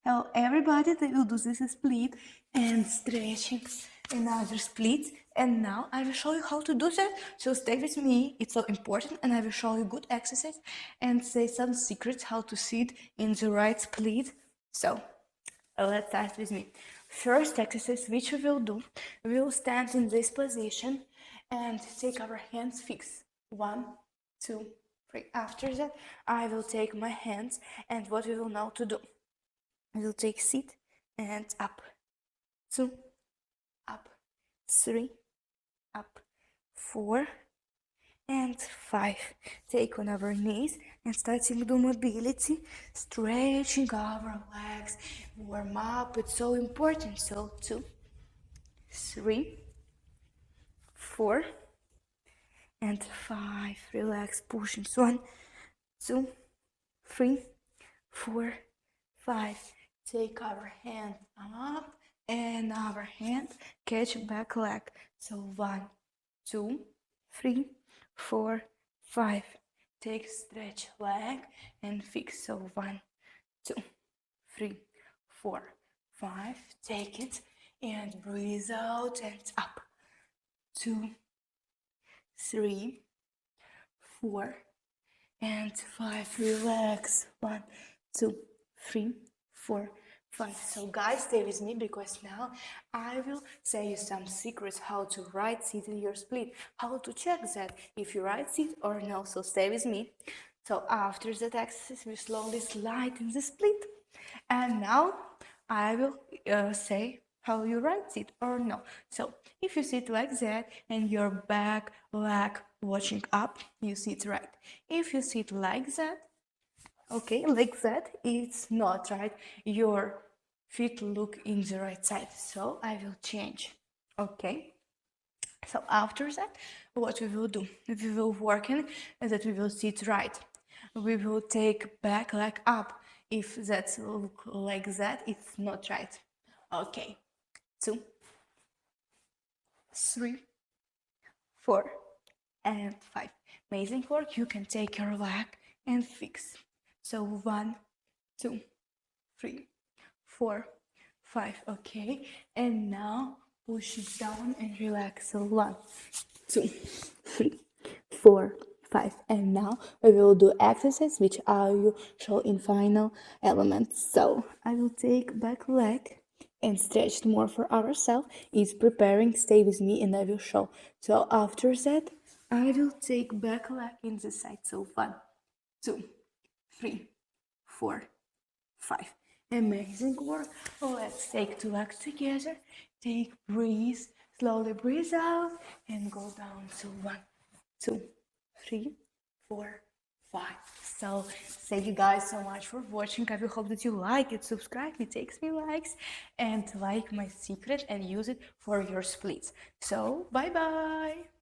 Hello everybody, they will do this split and stretching another split, and now I will show you how to do that. So stay with me, it's so important, and I will show you good exercise and say some secrets how to sit in the right split. So let's start with me. First exercise which we will do, we will stand in this position and take our hands fixed. 1, 2, 3. After that I will take my hands, and what we will now to do, we'll take sit and up, 2, up, 3, up, 4 and 5. Take on our knees and starting do mobility, stretching our legs, warm up, it's so important. So 2, 3, 4 and 5. Relax, pushing. 1, 2, 3, 4, 5. Take our hand up and our hand catch back leg. So 1, 2, 3, 4, 5. Take stretch leg and fix. So 1, 2, 3, 4, 5. Take it and breathe out and up. 2, 3, 4 and 5. Relax. 1, 2, 3, 4, 5. So guys, stay with me because now I will say you some secrets how to right sit in your split, how to check that if you right sit or no. So stay with me. So after that exercise we slowly slide in the split, and now I will say how you right sit or no. So if you sit like that and your back leg watching up, you sit right. If you sit like that, okay, like that, it's not right. Your feet look in the right side. So I will change. Okay. So after that, what we will do? We will work in that we will sit right. We will take back leg up. If that's look like that, it's not right. Okay. 2, 3, 4 and 5. Amazing work. You can take your leg and fix. So 1, 2, 3, 4, 5. Okay. And now push it down and relax. So 1, 2, 3, 4, 5. And now we will do exercise which I will show in final elements. So I will take back leg and stretch more for ourselves. It's preparing. Stay with me and I will show. So after that I will take back leg in the side. So 1, 2, 3, 4, 5. Amazing work. Let's take 2 legs together. Take breathe. Slowly breathe out and go down. So 1, 2, 3, 4, 5. So thank you guys so much for watching. I will hope that you like it, subscribe, it takes me likes, and like my secret and use it for your splits. So bye bye.